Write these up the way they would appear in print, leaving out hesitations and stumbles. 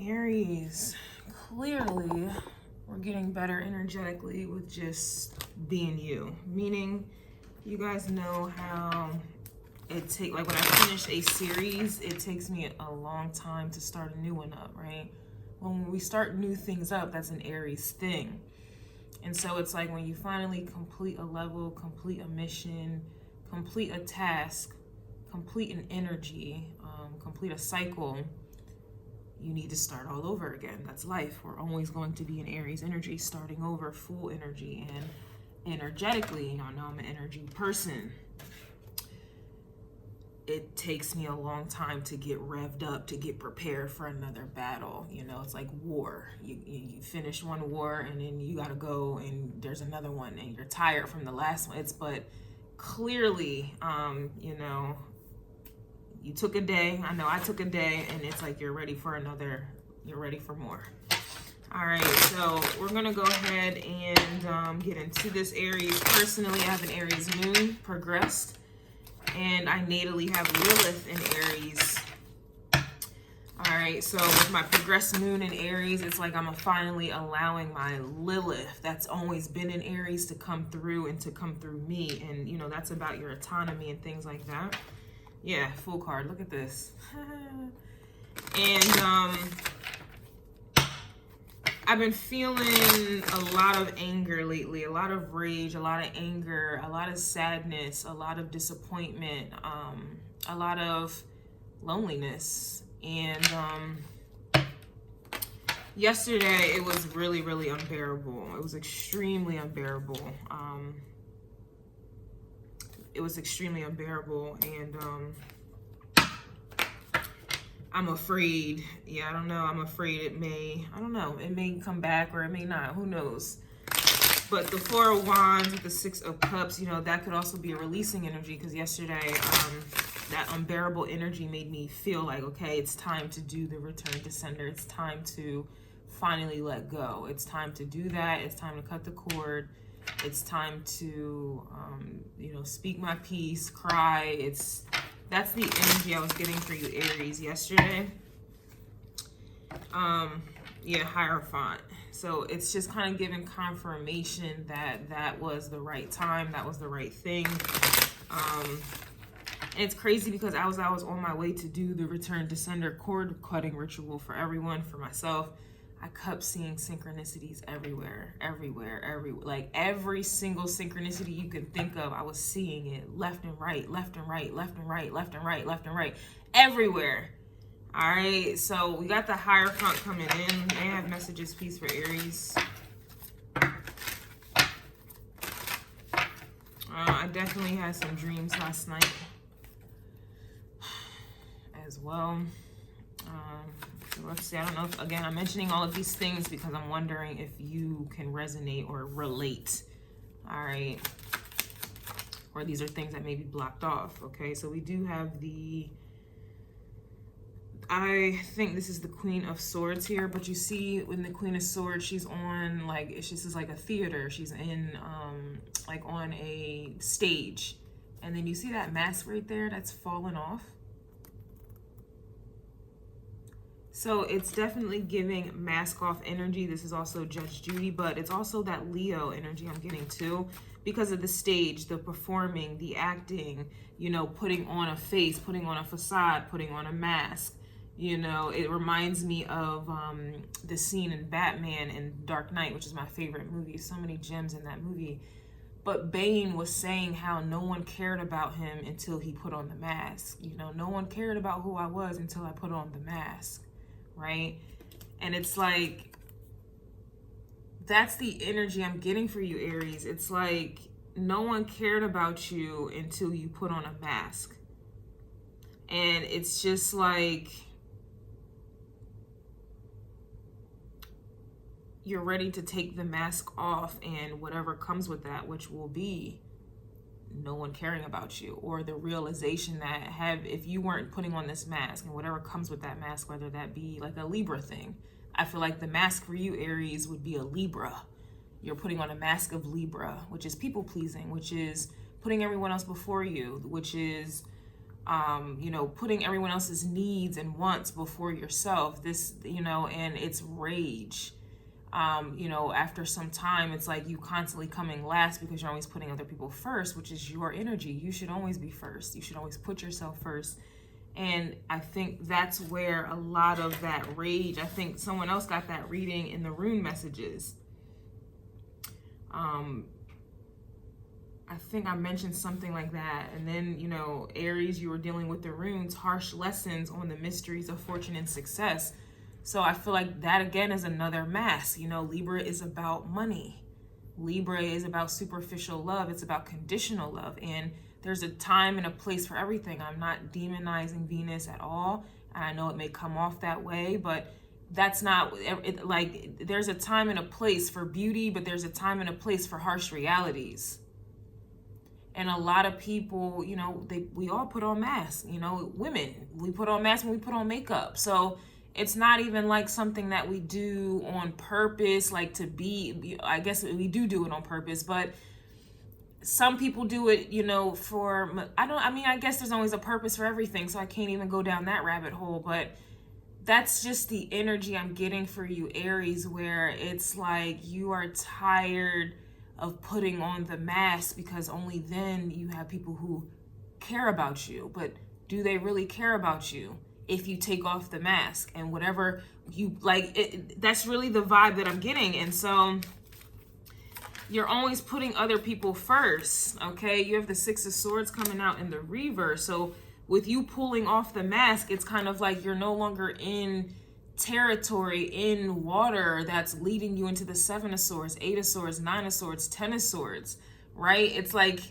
Aries, clearly we're getting better energetically with just being you. Meaning, you guys know how like when I finish a series, it takes me a long time to start a new one up, right? When we start new things up, that's an Aries thing. And so it's like when you finally complete a level, complete a mission, complete a task, complete an energy, complete a cycle, you need to start all over again. That's life. We're always going to be in Aries energy, starting over, full energy. And energetically, I know I'm an energy person. It takes me a long time to get revved up, to get prepared for another battle. You know, it's like war. You finish one war and then you gotta go and there's another one and you're tired from the last one. But clearly, you know, you took a day. I know I took a day, and it's like you're ready for another. You're ready for more. All right, so we're gonna go ahead and get into this Aries. Personally, I have an Aries moon progressed, and I natally have Lilith in Aries. All right, so with my progressed moon in Aries, it's like I'm finally allowing my Lilith that's always been in Aries to come through and to come through me. And, you know, that's about your autonomy and things like that. Yeah, full card. Look at this. And I've been feeling a lot of anger lately, a lot of rage, a lot of anger, a lot of sadness, a lot of disappointment, a lot of loneliness. And yesterday it was really, really unbearable. It was extremely unbearable. It was extremely unbearable, and I'm afraid. Yeah, I don't know. I'm afraid it may, I don't know, it may come back or it may not. Who knows? But the Four of Wands with the Six of Cups, you know, that could also be a releasing energy, because yesterday that unbearable energy made me feel like, okay, it's time to do the return to sender. It's time to finally let go. It's time to do that. It's time to cut the cord. It's time to, you know, speak my piece, cry. That's the energy I was getting for you, Aries, yesterday. Yeah, Hierophant. So it's just kind of giving confirmation that that was the right time. That was the right thing. And it's crazy because I was on my way to do the return to sender cord cutting ritual for everyone, for myself. I kept seeing synchronicities everywhere. Like every single synchronicity you can think of, I was seeing it left and right, left and right, left and right, left and right, left and right, everywhere. All right, so we got the Hierophant coming in. They have messages, peace for Aries. I definitely had some dreams last night as well. So let's see, I don't know if, again, I'm mentioning all of these things because I'm wondering if you can resonate or relate, all right? Or these are things that may be blocked off, okay? So we do have I think this is the Queen of Swords here, but you see when the Queen of Swords, she's on, like, it's just like a theater. She's in, like, on a stage. And then you see that mask right there that's fallen off? So it's definitely giving mask off energy. This is also Judge Judy, but it's also that Leo energy I'm getting too, because of the stage, the performing, the acting, you know, putting on a face, putting on a facade, putting on a mask. You know, it reminds me of the scene in Batman and Dark Knight, which is my favorite movie. So many gems in that movie. But Bane was saying how no one cared about him until he put on the mask. You know, no one cared about who I was until I put on the mask. Right? And it's like, that's the energy I'm getting for you, Aries. It's like no one cared about you until you put on a mask. And it's just like you're ready to take the mask off, and whatever comes with that, which will be no one caring about you, or the realization that if you weren't putting on this mask, and whatever comes with that mask, whether that be like a Libra thing. I feel like the mask for you, Aries, would be a Libra. You're putting on a mask of Libra, which is people pleasing, which is putting everyone else before you, which is you know, putting everyone else's needs and wants before yourself. This, you know, and it's rage. You know, after some time, it's like you constantly coming last because you're always putting other people first, which is your energy. You should always be first. You should always put yourself first. And I think that's where a lot of that rage, I think someone else got that reading in the rune messages. I think I mentioned something like that. And then, you know, Aries, you were dealing with the runes, harsh lessons on the mysteries of fortune and success. So I feel like that again is another mask. You know, Libra is about money. Libra is about superficial love. It's about conditional love. And there's a time and a place for everything. I'm not demonizing Venus at all. And I know it may come off that way, but that's not it. Like, there's a time and a place for beauty, but there's a time and a place for harsh realities. And a lot of people, you know, we all put on masks. You know, women, we put on masks when we put on makeup. So it's not even like something that we do on purpose, like to be, I guess we do it on purpose, but some people do it, you know, I guess there's always a purpose for everything. So I can't even go down that rabbit hole, but that's just the energy I'm getting for you, Aries, where it's like you are tired of putting on the mask because only then you have people who care about you. But do they really care about you if you take off the mask and whatever you like? That's really the vibe that I'm getting. And so you're always putting other people first, okay? You have the Six of Swords coming out in the reverse. So with you pulling off the mask, it's kind of like you're no longer in territory, in water that's leading you into the Seven of Swords, Eight of Swords, Nine of Swords, Ten of Swords, right? It's like,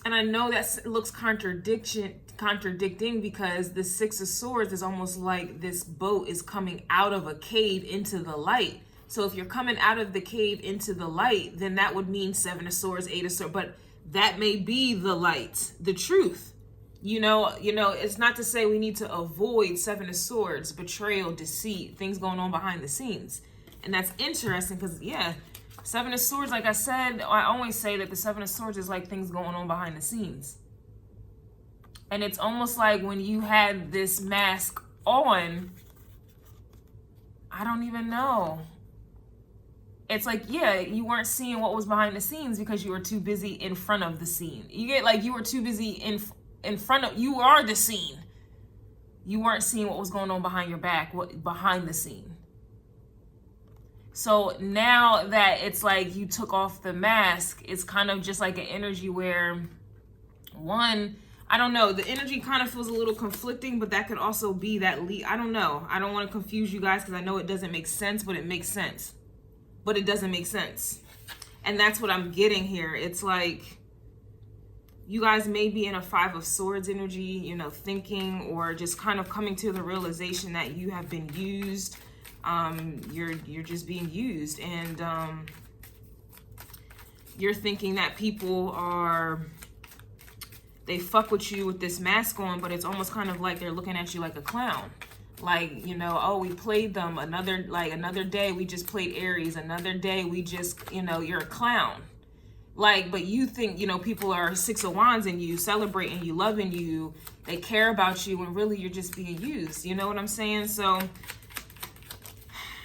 and I know that looks contradicting because the Six of Swords is almost like this boat is coming out of a cave into the light. So if you're coming out of the cave into the light, then that would mean Seven of Swords, Eight of Swords, but that may be the light, the truth. You know, it's not to say we need to avoid Seven of Swords, betrayal, deceit, things going on behind the scenes. And that's interesting because, yeah, Seven of Swords, like I said, I always say that the Seven of Swords is like things going on behind the scenes. And it's almost like when you had this mask on, I don't even know. It's like, yeah, you weren't seeing what was behind the scenes because you were too busy in front of the scene. You get like you were too busy in front of, you are the scene. You weren't seeing what was going on behind your back, what behind the scene. So now that it's like you took off the mask, it's kind of just like an energy where one, I don't know, the energy kind of feels a little conflicting, but that could also be that I don't know. I don't want to confuse you guys because I know it doesn't make sense, but it makes sense. But it doesn't make sense. And that's what I'm getting here. It's like you guys may be in a Five of Swords energy, you know, thinking or just kind of coming to the realization that you have been used. You're just being used, and you're thinking that people they fuck with you with this mask on, but it's almost kind of like they're looking at you like a clown. Like, you know, oh, we played them another day we just played Aries, another day we just, you know, you're a clown. Like, but you think, you know, people are Six of Wands in you, celebrating you, loving you, they care about you, and really you're just being used. You know what I'm saying? So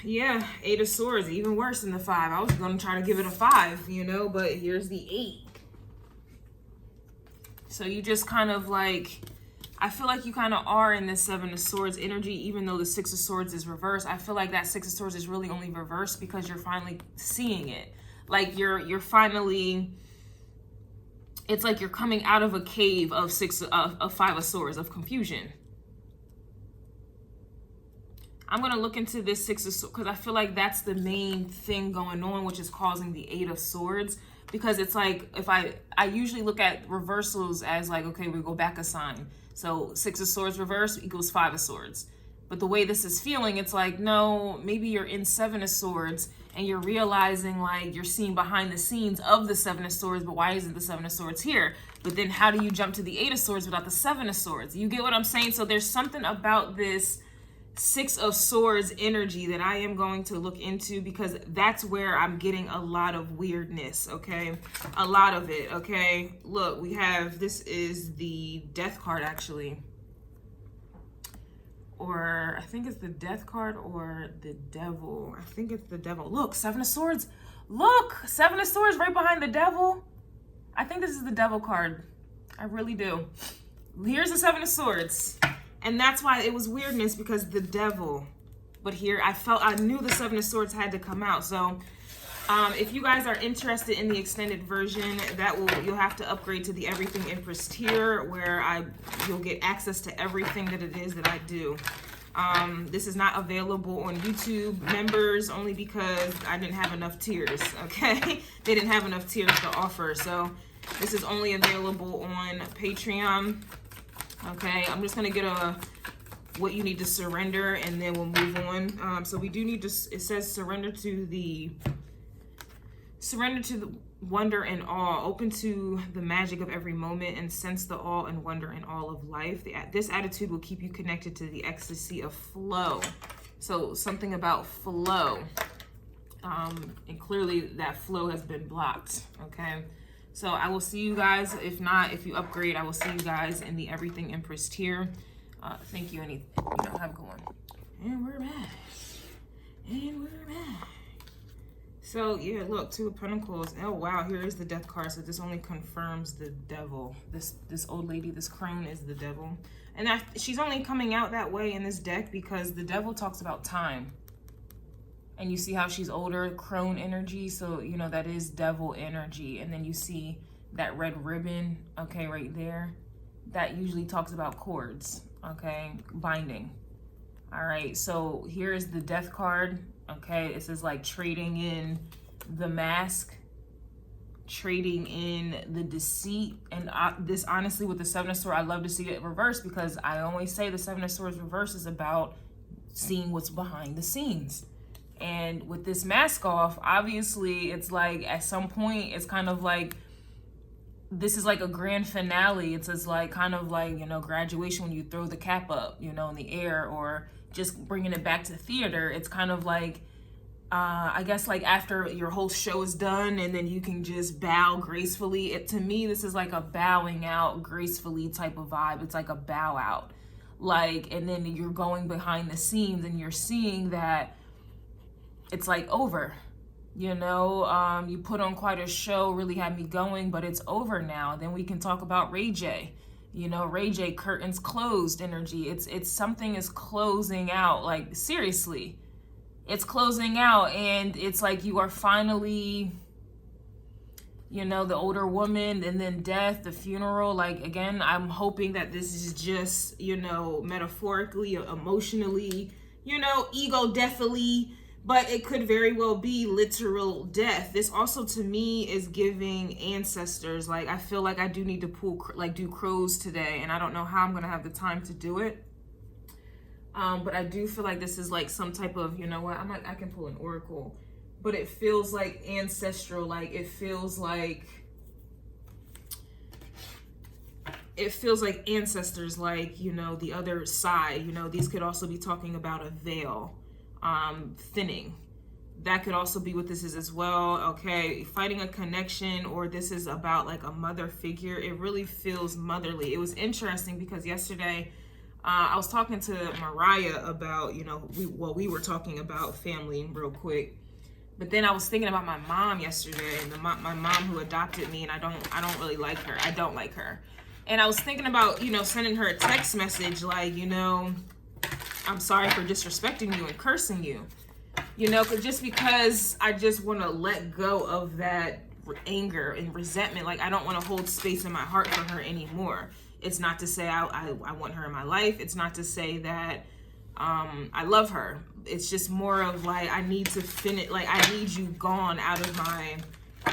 yeah, Eight of Swords, even worse than the Five. I was gonna try to give it a 5, you know, but here's the 8. So you just kind of like, I feel like you kind of are in this Seven of Swords energy, even though the Six of Swords is reversed. I feel like that Six of Swords is really only reversed because you're finally seeing it. Like you're finally, it's like you're coming out of a cave of Five of Swords, of confusion. I'm going to look into this Six of Swords because I feel like that's the main thing going on, which is causing the Eight of Swords. Because it's like, if I usually look at reversals as like, okay, we go back a sign. So Six of Swords reverse equals Five of Swords. But the way this is feeling, it's like, no, maybe you're in Seven of Swords and you're realizing like you're seeing behind the scenes of the Seven of Swords, but why isn't the Seven of Swords here? But then how do you jump to the Eight of Swords without the Seven of Swords? You get what I'm saying? So there's something about this Six of Swords energy that I am going to look into, because that's where I'm getting a lot of weirdness, okay? A lot of it, okay? Look, we have, this is the Death card, actually. Or, I think it's the Death card or the Devil. I think it's the Devil. Look, Seven of Swords. Look, Seven of Swords right behind the Devil. I think this is the Devil card. I really do. Here's the Seven of Swords. And that's why it was weirdness, because the Devil. But here I knew the Seven of Swords had to come out. So if you guys are interested in the extended version, you'll have to upgrade to the Everything Empress tier, where you'll get access to everything that it is that I do. This is not available on YouTube members, only because I didn't have enough tiers, okay? They didn't have enough tiers to offer. So this is only available on Patreon. Okay, I'm just gonna get what you need to surrender, and then we'll move on. So we do need to, it says surrender to the wonder and awe, open to the magic of every moment, and sense the awe and wonder in all of life. This attitude will keep you connected to the ecstasy of flow. So something about flow, and clearly that flow has been blocked, okay? So I will see you guys. If not, if you upgrade, I will see you guys in the Everything Empress tier. Thank you. Have a good one. And we're back. So yeah, look, Two of Pentacles. Oh wow, here is the Death card. So this only confirms the Devil. This old lady, this crone, is the Devil, and she's only coming out that way in this deck because the Devil talks about time. And you see how she's older, crone energy. So, that is Devil energy. And then you see that red ribbon, okay, right there. That usually talks about cords, okay, binding. All right, so here is the Death card, okay. It says like trading in the mask, trading in the deceit. And this, honestly, with the Seven of Swords, I love to see it reversed, because I always say the Seven of Swords reverse is about seeing what's behind the scenes. And with this mask off, obviously, it's like at some point, it's kind of like, this is like a grand finale. It's just like kind of like, graduation when you throw the cap up, in the air, or just bringing it back to theater. It's kind of like, I guess like after your whole show is done and then you can just bow gracefully. To me, this is like a bowing out gracefully type of vibe. It's like a bow out. And then you're going behind the scenes and you're seeing that it's like over, you put on quite a show, really had me going, but it's over now. Then we can talk about Ray J. Ray J, curtains closed energy. It's something is closing out, like seriously. It's closing out, and it's like you are finally, the older woman, and then death, the funeral. Like, again, I'm hoping that this is just, metaphorically, emotionally, ego deathly. But it could very well be literal death. This also, to me, is giving ancestors. Like, I feel like I do need to do crows today. And I don't know how I'm going to have the time to do it. But I do feel like this is like some type of, I can pull an oracle. But it feels like ancestral. Like, it feels like ancestors, like, the other side. These could also be talking about a veil. Thinning. That could also be what this is as well. Okay, fighting a connection, or this is about like a mother figure. It really feels motherly. It was interesting because yesterday I was talking to Mariah about, we were talking about family real quick, but then I was thinking about my mom yesterday, and my mom who adopted me, and I don't really like her. I don't like her. And I was thinking about, sending her a text message like, I'm sorry for disrespecting you and cursing you, just because I just want to let go of that anger and resentment. Like, I don't want to hold space in my heart for her anymore. It's not to say I want her in my life. It's not to say that I love her. It's just more of like, I need to finish, like, I need you gone out of my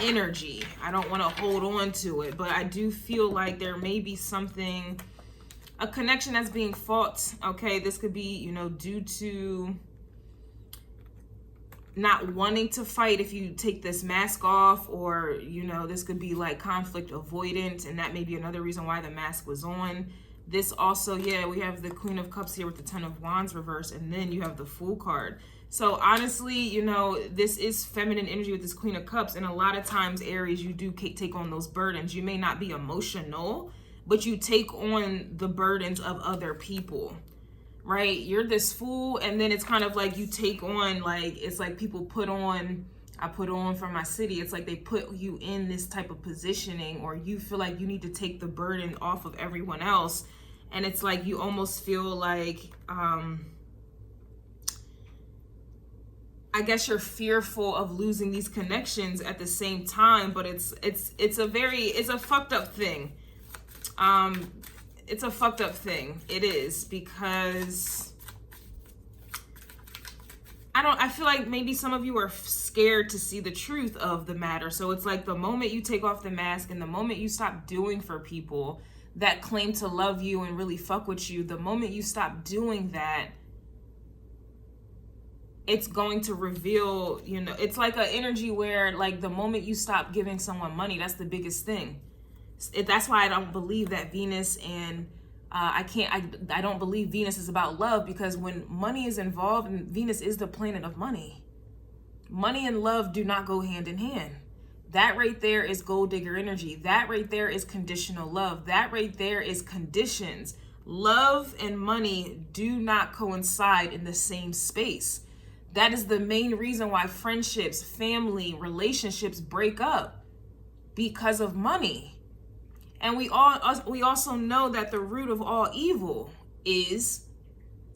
energy. I don't want to hold on to it, but I do feel like there may be something, a connection that's being fought. Okay, this could be, due to not wanting to fight if you take this mask off, or, this could be like conflict avoidant, and that may be another reason why the mask was on. This also, yeah, we have the Queen of Cups here with the Ten of Wands reverse, and then you have the Fool card. So honestly, you know, this is feminine energy with this Queen of Cups, and a lot of times, Aries, you do take on those burdens. You may not be emotional, but you take on the burdens of other people, right? You're this fool, and then it's kind of like you take on, like, it's like people put on, I put on for my city. It's like they put you in this type of positioning, or you feel like you need to take the burden off of everyone else. And it's like you almost feel like, I guess you're fearful of losing these connections at the same time, but it's a fucked up thing. It's a fucked up thing. It is, because I feel like maybe some of you are scared to see the truth of the matter. So it's like the moment you take off the mask and the moment you stop doing for people that claim to love you and really fuck with you, the moment you stop doing that, it's going to reveal, you know, it's like an energy where, like, the moment you stop giving someone money, that's the biggest thing. That's why I don't believe that Venus and I don't believe Venus is about love, because when money is involved, and Venus is the planet of money, money and love do not go hand in hand. That right there is gold digger energy. That right there is conditional love. That right there is conditions. Love and money do not coincide in the same space. That is the main reason why friendships, family, relationships break up, because of money. And we also know that the root of all evil is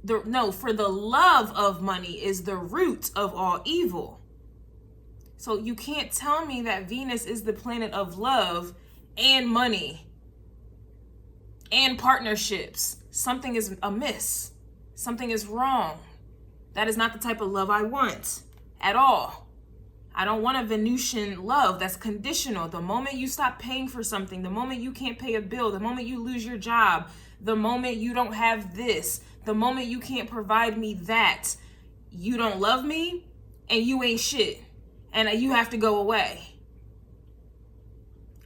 for the love of money is the root of all evil. So you can't tell me that Venus is the planet of love and money and partnerships. Something is amiss. Something is wrong. That is not the type of love I want at all. I don't want a Venusian love that's conditional. The moment you stop paying for something, the moment you can't pay a bill, the moment you lose your job, the moment you don't have this, the moment you can't provide me that, you don't love me and you ain't shit. And you have to go away.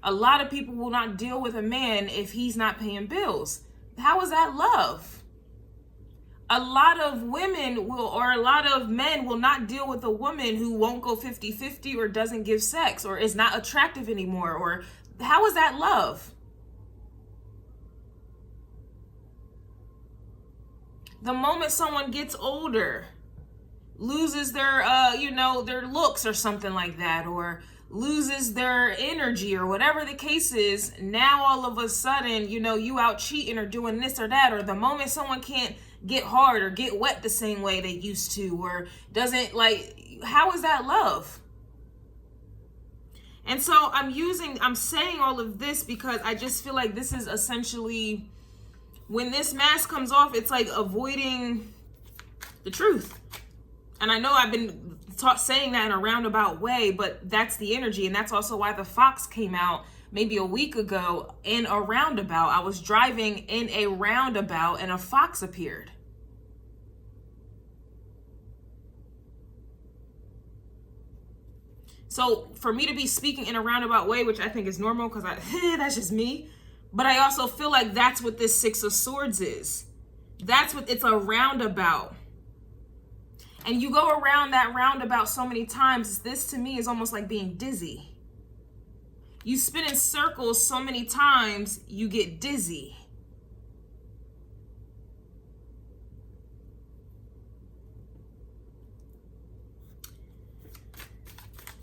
A lot of people will not deal with a man if he's not paying bills. How is that love? A lot of women will, or a lot of men will not deal with a woman who won't go 50-50 or doesn't give sex or is not attractive anymore. Or how is that love? The moment someone gets older, loses their their looks or something like that, or loses their energy or whatever the case is, now all of a sudden, you out cheating or doing this or that, or the moment someone can't get hard or get wet the same way they used to, or doesn't, like, how is that love? And so I'm saying all of this because I just feel like this is essentially, when this mask comes off, it's like avoiding the truth. And I know I've been saying that in a roundabout way, but that's the energy. And that's also why the fox came out maybe a week ago in a roundabout. I was driving in a roundabout and a fox appeared. So for me to be speaking in a roundabout way, which I think is normal because that's just me, but I also feel like that's what this Six of Swords is. It's a roundabout. And you go around that roundabout so many times, this to me is almost like being dizzy. You spin in circles so many times, you get dizzy.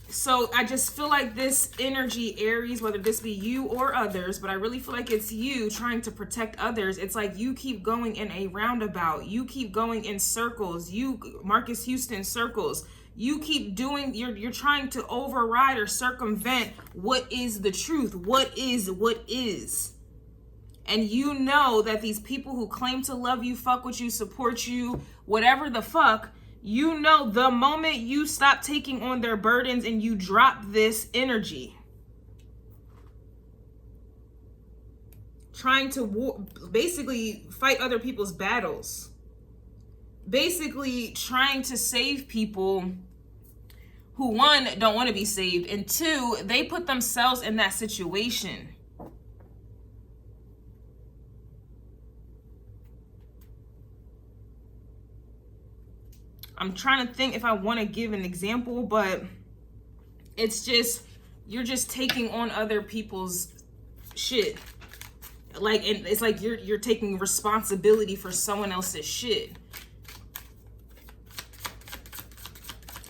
So I just feel like this energy, Aries, whether this be you or others, but I really feel like it's you trying to protect others. It's like you keep going in a roundabout. You keep going in circles. Marcus Houston circles. You keep doing, you're trying to override or circumvent what is the truth. What is. And you know that these people who claim to love you, fuck with you, support you, whatever the fuck, you know the moment you stop taking on their burdens and you drop this energy, trying to basically fight other people's battles, basically trying to save people who, one, don't want to be saved, and two, they put themselves in that situation. I'm trying to think if I want to give an example, but it's just, you're just taking on other people's shit. Like, and it's like you're taking responsibility for someone else's shit.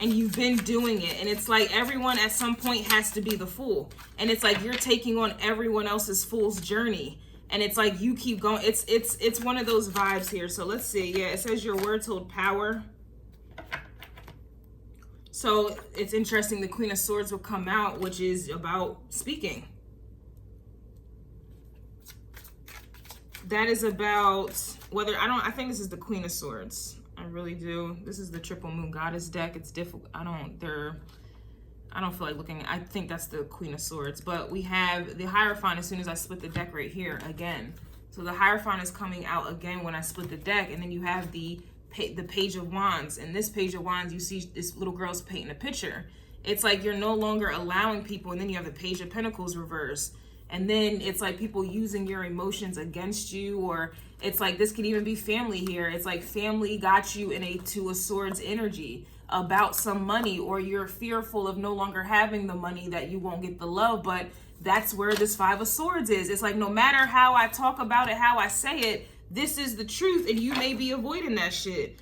And you've been doing it. And it's like everyone at some point has to be the fool. And it's like you're taking on everyone else's fool's journey. And it's like you keep going. It's one of those vibes here. So let's see. Yeah, it says your words hold power. So it's interesting. The Queen of Swords will come out, which is about speaking. That is about whether, I think this is the Queen of Swords. I really do. This is the Triple Moon Goddess deck. It's difficult. I don't feel like looking. I think that's the Queen of Swords. But we have the Hierophant as soon as I split the deck right here again. So the Hierophant is coming out again when I split the deck. And then you have the Page of Wands. And this Page of Wands, you see this little girl's painting a picture. It's like you're no longer allowing people. And then you have the Page of Pentacles reverse. And then it's like people using your emotions against you, or it's like this could even be family here. It's like family got you in a Two of Swords energy about some money, or you're fearful of no longer having the money, that you won't get the love. But that's where this Five of Swords is. It's like no matter how I talk about it, how I say it, this is the truth, and you may be avoiding that shit.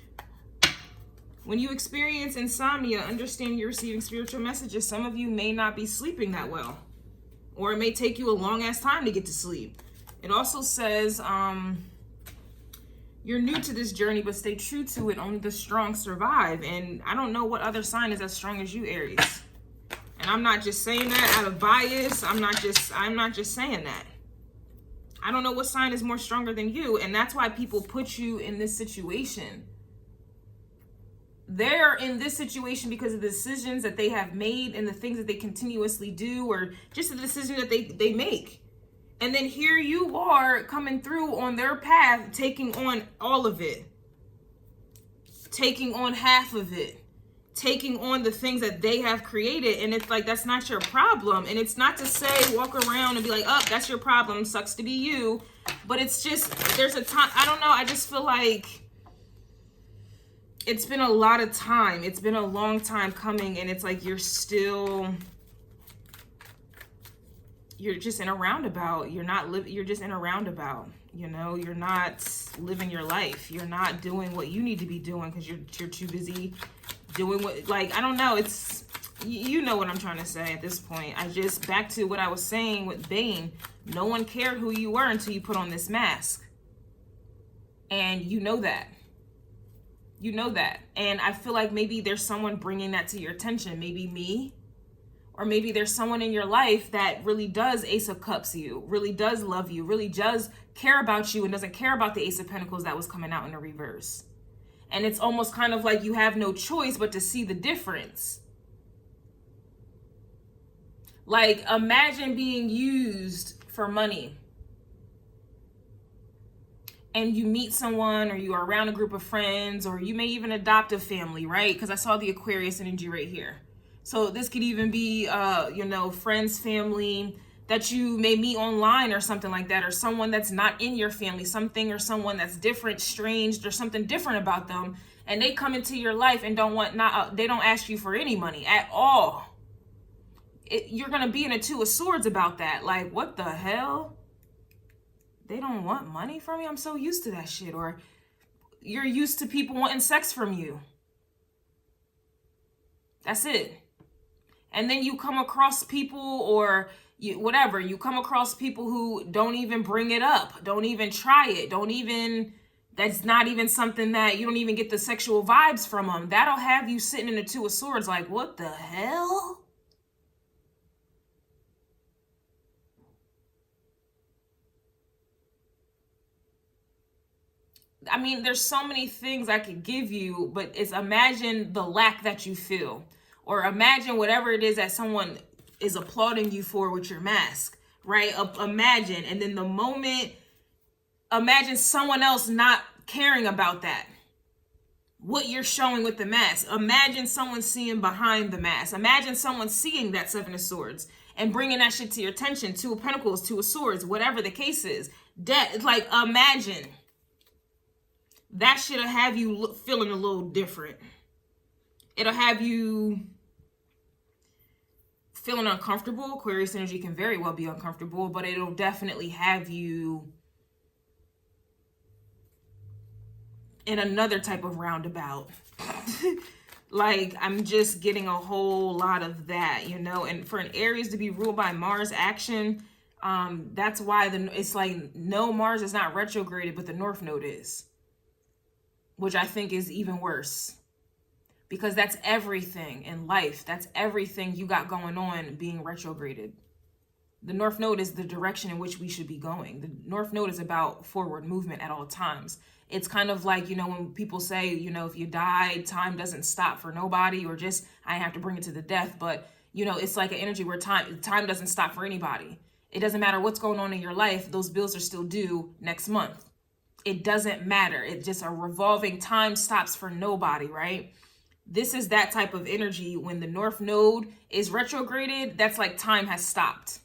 When you experience insomnia, understand you're receiving spiritual messages. Some of you may not be sleeping that well. Or it may take you a long ass time to get to sleep. It also says, you're new to this journey, but stay true to it. Only the strong survive. And I don't know what other sign is as strong as you, Aries. And I'm not just saying that out of bias. I'm not just saying that. I don't know what sign is more stronger than you. And that's why people put you in this situation. They're in this situation because of the decisions that they have made and the things that they continuously do, or just the decision that they make. And then here you are coming through on their path, taking on all of it, taking on half of it, taking on the things that they have created. And it's like, that's not your problem. And it's not to say walk around and be like, oh, that's your problem, sucks to be you. But it's just, there's a time, I don't know, I just feel like it's been a lot of time. It's been a long time coming, and it's like you're just in a roundabout. You're just in a roundabout. You know, you're not living your life. You're not doing what you need to be doing because you're too busy doing what, like, I don't know. It's, you know what I'm trying to say at this point. Back to what I was saying with Bane. No one cared who you were until you put on this mask. And you know that. You know that. And I feel like maybe there's someone bringing that to your attention. Maybe me. Or maybe there's someone in your life that really does Ace of Cups you. Really does love you. Really does care about you and doesn't care about the Ace of Pentacles that was coming out in the reverse. And it's almost kind of like you have no choice but to see the difference. Like, imagine being used for money. And you meet someone, or you are around a group of friends, or you may even adopt a family, right? Because I saw the Aquarius energy right here. So this could even be, friends, family that you may meet online or something like that, or someone that's not in your family, something or someone that's different, strange, there's something different about them, and they come into your life and they don't ask you for any money at all. You're gonna be in a Two of Swords about that. Like, what the hell? They don't want money from me? I'm so used to that shit. Or you're used to people wanting sex from you. That's it. And then you come across people, or you come across people who don't even bring it up, don't even try it, that's not even something that you don't even get the sexual vibes from them. That'll have you sitting in a Two of Swords like, what the hell? I mean, there's so many things I could give you, but it's imagine the lack that you feel, or imagine whatever it is that someone is applauding you for with your mask, right? Imagine, and then imagine someone else not caring about that, what you're showing with the mask. Imagine someone seeing behind the mask. Imagine someone seeing that Seven of Swords and bringing that shit to your attention. Two of Pentacles, Two of Swords, whatever the case is. Like, imagine. That should have you feeling a little different. It'll have you feeling uncomfortable. Aquarius energy can very well be uncomfortable, but it'll definitely have you in another type of roundabout. Like, I'm just getting a whole lot of that, you know. And for an Aries to be ruled by Mars action, that's why it's like, no, Mars is not retrograded, but the North Node is, which I think is even worse, because that's everything in life. That's everything you got going on being retrograded. The North Node is the direction in which we should be going. The North Node is about forward movement at all times. It's kind of like, you know, when people say, you know, if you die, time doesn't stop for nobody, or just, I have to bring it to the death. But, you know, it's like an energy where time doesn't stop for anybody. It doesn't matter what's going on in your life. Those bills are still due next month. It doesn't matter. It's just a revolving, time stops for nobody, right? This is that type of energy. When the North Node is retrograded, that's like time has stopped.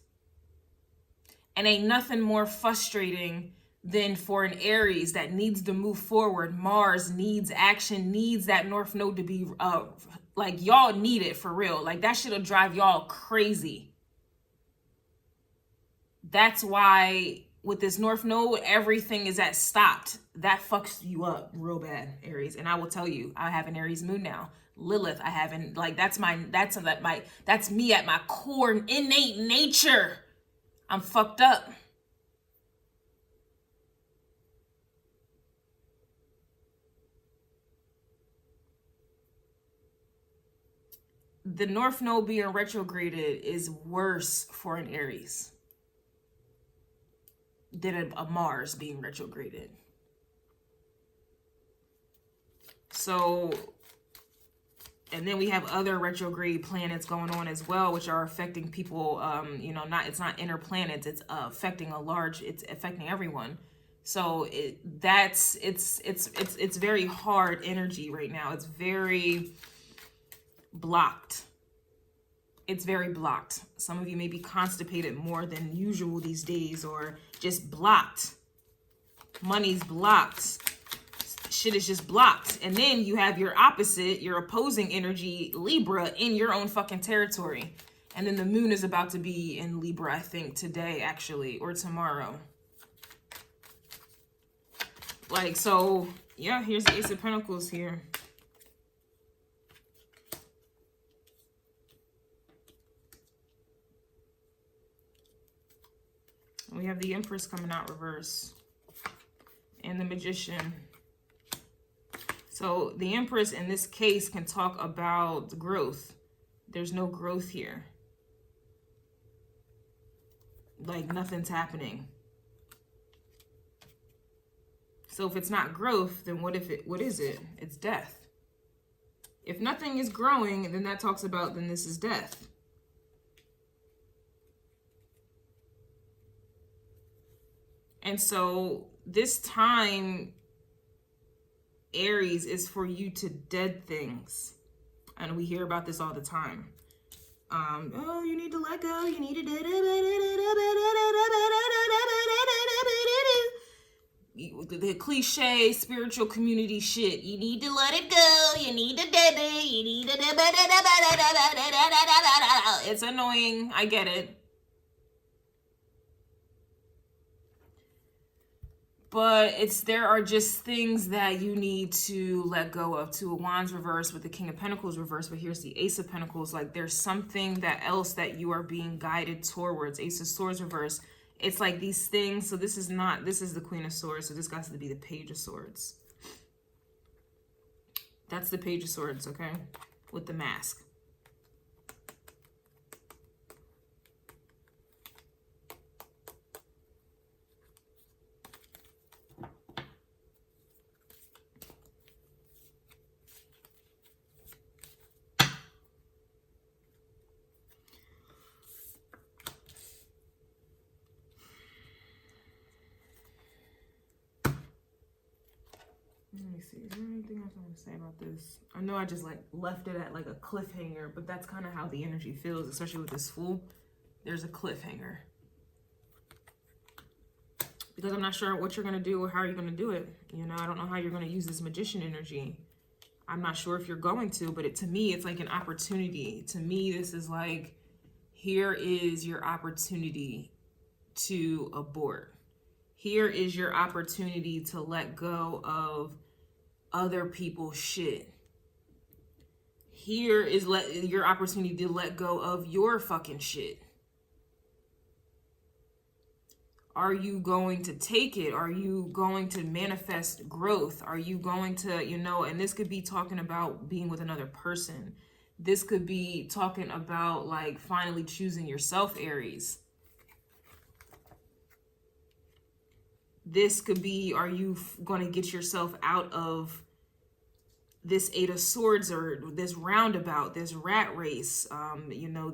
And ain't nothing more frustrating than for an Aries that needs to move forward. Mars needs action, needs that North Node to be like, y'all need it for real. Like, that shit'll drive y'all crazy. That's why with this North Node, everything is at stopped. That fucks you up real bad, Aries. And I will tell you, I have an Aries moon now. Lilith, I haven't, like, that's me at my core innate nature. I'm fucked up. The North Node being retrograded is worse for an Aries than a Mars being retrograded. So, and then we have other retrograde planets going on as well, which are affecting people. You know, it's not inner planets. It's affecting it's affecting everyone. So it's very hard energy right now. It's very blocked. It's very blocked. Some of you may be constipated more than usual these days, or just blocked. Money's blocked. Shit is just blocked. And then you have your opposite, your opposing energy, Libra, in your own fucking territory. And then the moon is about to be in Libra, I think, today, actually, or tomorrow. Like, so, yeah, here's the Ace of Pentacles here. We have the Empress coming out reverse. And the Magician. So the Empress in this case can talk about growth. There's no growth here. Like, nothing's happening. So if it's not growth, then what is it? It's death. If nothing is growing, then that talks about, then this is death. And so this time, Aries, is for you to dead things. And we hear about this all the time. Oh, you need to let go. You need to the cliche spiritual community shit. You need to let it go. You need to dead it. You need to. It's annoying. I get it. But there are just things that you need to let go of. Two of Wands reverse with the King of Pentacles reverse, but here's the Ace of Pentacles. Like, there's something else that you are being guided towards. Ace of Swords reverse. It's like these things. So this is the Queen of Swords. So this has to be the Page of Swords. That's the Page of Swords, okay? With the mask. Let me see. Is there anything else I want to say about this? I know I just like left it at like a cliffhanger, but that's kind of how the energy feels, especially with this Fool. There's a cliffhanger. Because I'm not sure what you're going to do or how you're going to do it. You know, I don't know how you're going to use this Magician energy. I'm not sure if you're going to, but to me, it's like an opportunity. To me, this is like, here is your opportunity to abort. Here is your opportunity to let go of other people's shit. Here is your opportunity to let go of your fucking shit. Are you going to take it? Are you going to manifest growth? Are you going to, and this could be talking about being with another person. This could be talking about like finally choosing yourself, Aries. This could be, are you going to get yourself out of this Eight of Swords or this roundabout, this rat race,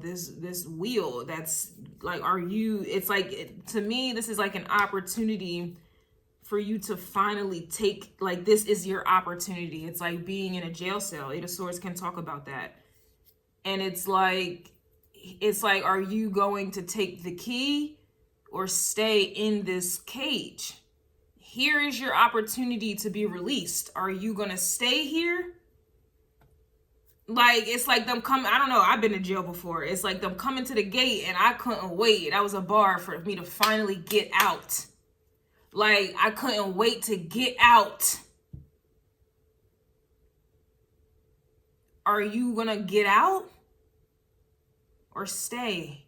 this wheel that's like, it's like, to me, this is like an opportunity for you to finally take, like, this is your opportunity. It's like being in a jail cell. Eight of Swords can talk about that. And it's like, are you going to take the key or stay in this cage? Here is your opportunity to be released. Are you going to stay here? Like, it's like them coming, I don't know, I've been to jail before. It's like them coming to the gate and I couldn't wait. That was a bar for me to finally get out. Like, I couldn't wait to get out. Are you going to get out or stay?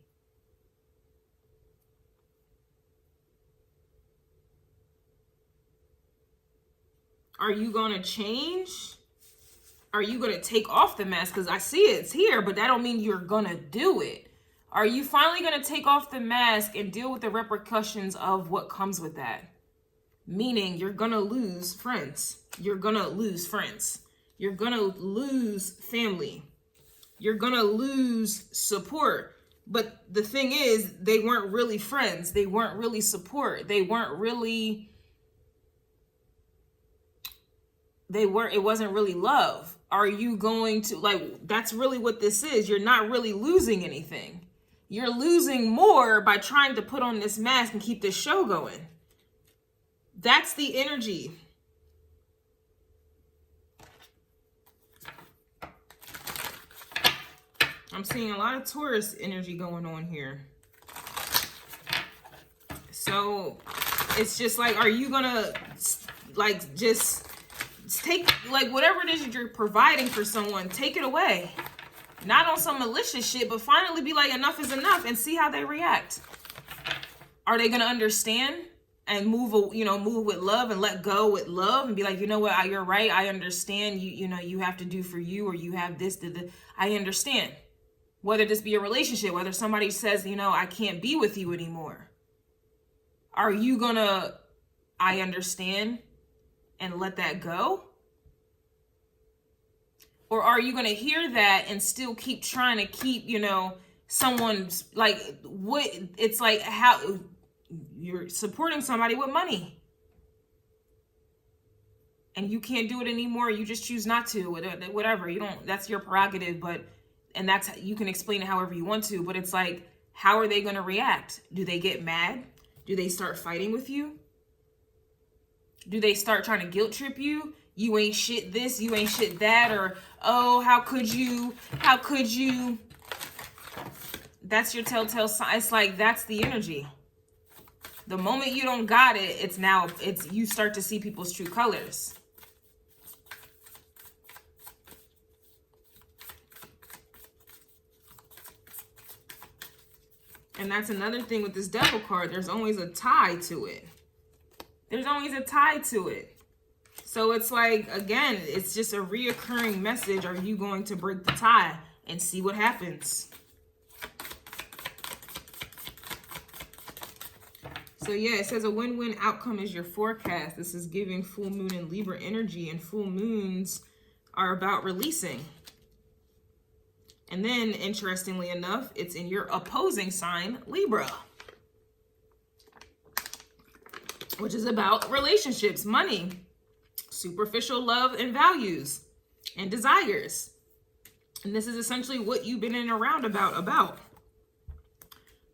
Are you going to change? Are you going to take off the mask? Because I see it's here, but that don't mean you're going to do it. Are you finally going to take off the mask and deal with the repercussions of what comes with that? Meaning you're going to lose friends. You're going to lose friends. You're going to lose family. You're going to lose support. But the thing is, they weren't really friends. They weren't really support. It wasn't really love. Are you going to, like, that's really what this is. You're not really losing anything. You're losing more by trying to put on this mask and keep this show going. That's the energy. I'm seeing a lot of Taurus energy going on here. So it's just like, are you gonna like just take, like, whatever it is you're providing for someone, take it away. Not on some malicious shit, but finally be like, enough is enough, and see how they react. Are they gonna understand and move with love and let go with love and be like, you know what, you're right, I understand, you have to do for you, or you have this, I understand. Whether this be a relationship, whether somebody says, I can't be with you anymore. Are you gonna, I understand, and let that go? Or are you going to hear that and still keep trying to keep, someone's, like, what, it's like how you're supporting somebody with money and you can't do it anymore. You just choose not to, whatever. That's your prerogative, and that's, you can explain it however you want to, but it's like, how are they going to react? Do they get mad? Do they start fighting with you? Do they start trying to guilt trip you? You ain't shit this, you ain't shit that, or, oh, how could you? That's your telltale sign. It's like, that's the energy. The moment you don't got it, you start to see people's true colors. And that's another thing with this Devil card. There's always a tie to it. So it's like, again, it's just a reoccurring message. Are you going to break the tie and see what happens? So yeah, it says a win-win outcome is your forecast. This is giving full moon and Libra energy, and full moons are about releasing. And then, interestingly enough, it's in your opposing sign, Libra, which is about relationships, money, superficial love and values and desires. And this is essentially what you've been in a roundabout about.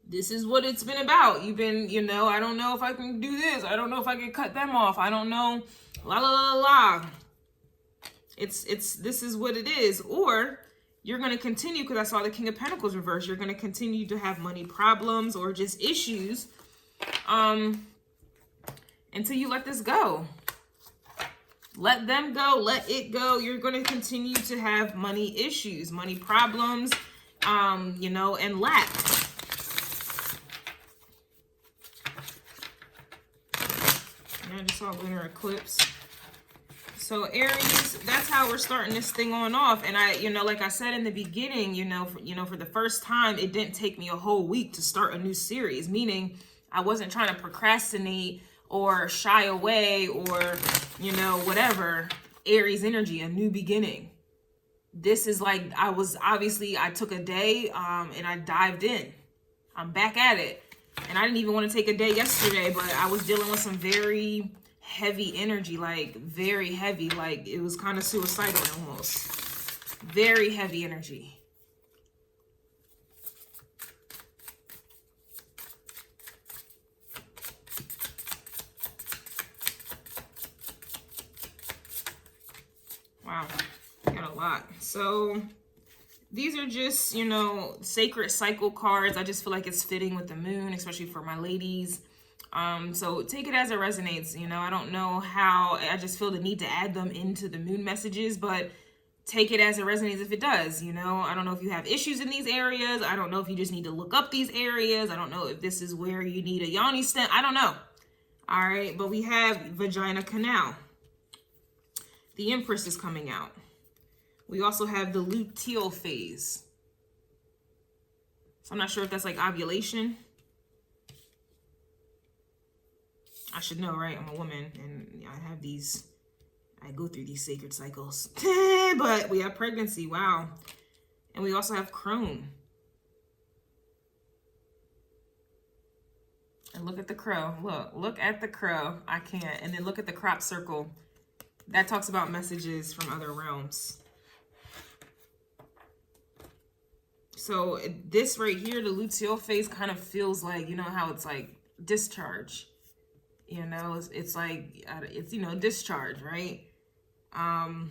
This is what it's been about. You've been, I don't know if I can do this. I don't know if I can cut them off. I don't know, la, la, la, la. this is what it is. Or you're going to continue, because I saw the King of Pentacles reverse. You're going to continue to have money problems or just issues until you let this go. Let them go. Let it go. You're going to continue to have money issues, money problems, you know, and lack. And I just saw lunar eclipse. So Aries, that's how we're starting this thing on off. And I, you know, like I said in the beginning, for the first time, it didn't take me a whole week to start a new series, meaning I wasn't trying to procrastinate or shy away or, you know, whatever. Aries energy, a new beginning. This is like, I took a day and I dived in. I'm back at it. And I didn't even want to take a day yesterday, but I was dealing with some very heavy energy, like very heavy, like it was kind of suicidal almost. Very heavy energy. Wow, got a lot. So these are just, you know, sacred cycle cards. I just feel like it's fitting with the moon, especially for my ladies. So take it as it resonates. You know, I don't know how, I just feel the need to add them into the moon messages, but take it as it resonates if it does. You know, I don't know if you have issues in these areas. I don't know if you just need to look up these areas. I don't know if this is where you need a yoni stem. I don't know. All right, but we have vagina canal. The Empress is coming out. We also have the luteal phase. So I'm not sure if that's like ovulation. I should know, right? I'm a woman and I go through these sacred cycles. But we have pregnancy, wow. And we also have crone. And look at the crow. Look at the crow. I can't. And then look at the crop circle. That talks about messages from other realms. So this right here, the luteal phase, kind of feels like, you know how it's like discharge. You know, it's like, it's, you know, discharge, right? And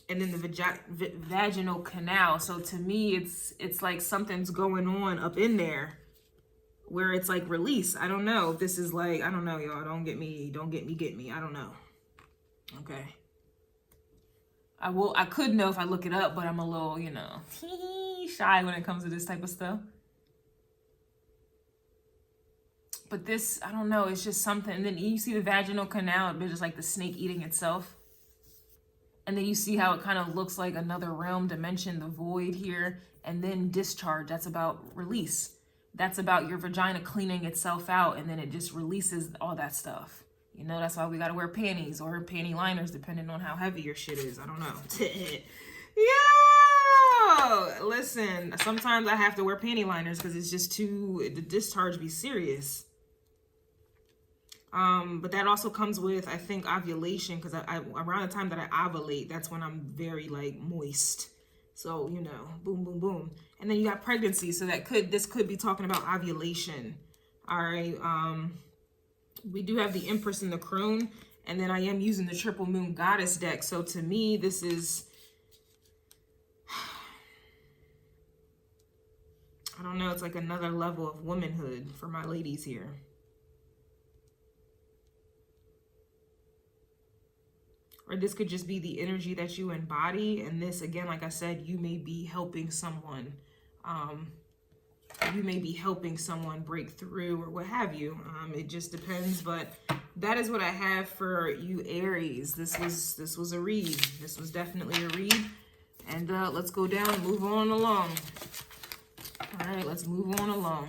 then the vaginal canal. So to me, it's like something's going on up in there where it's like release. I don't know if this is like, I don't know, y'all. Don't get me. I don't know. Okay. I could know if I look it up, but I'm a little, you know, shy when it comes to this type of stuff. But this, I don't know, it's just something. And then you see the vaginal canal, but just like the snake eating itself. And then you see how it kind of looks like another realm dimension, the void here. And then discharge, that's about release. That's about your vagina cleaning itself out, and then it just releases all that stuff. You know, that's why we got to wear panties or panty liners, depending on how heavy your shit is. I don't know. Yo! Listen, sometimes I have to wear panty liners because it's just the discharge be serious. But that also comes with, I think, ovulation, because I around the time that I ovulate, that's when I'm very, like, moist. So, you know, boom, boom, boom. And then you got pregnancy, so this could be talking about ovulation. All right. We do have the Empress and the Crone, and then I am using the Triple Moon Goddess deck. So to me, this is, I don't know, it's like another level of womanhood for my ladies here. Or this could just be the energy that you embody. And this, again, like I said, you may be helping someone. You may be helping someone break through or what have you. It just depends. But that is what I have for you, Aries. This was a read. This was definitely a read. And let's go down and move on along. All right, let's move on along.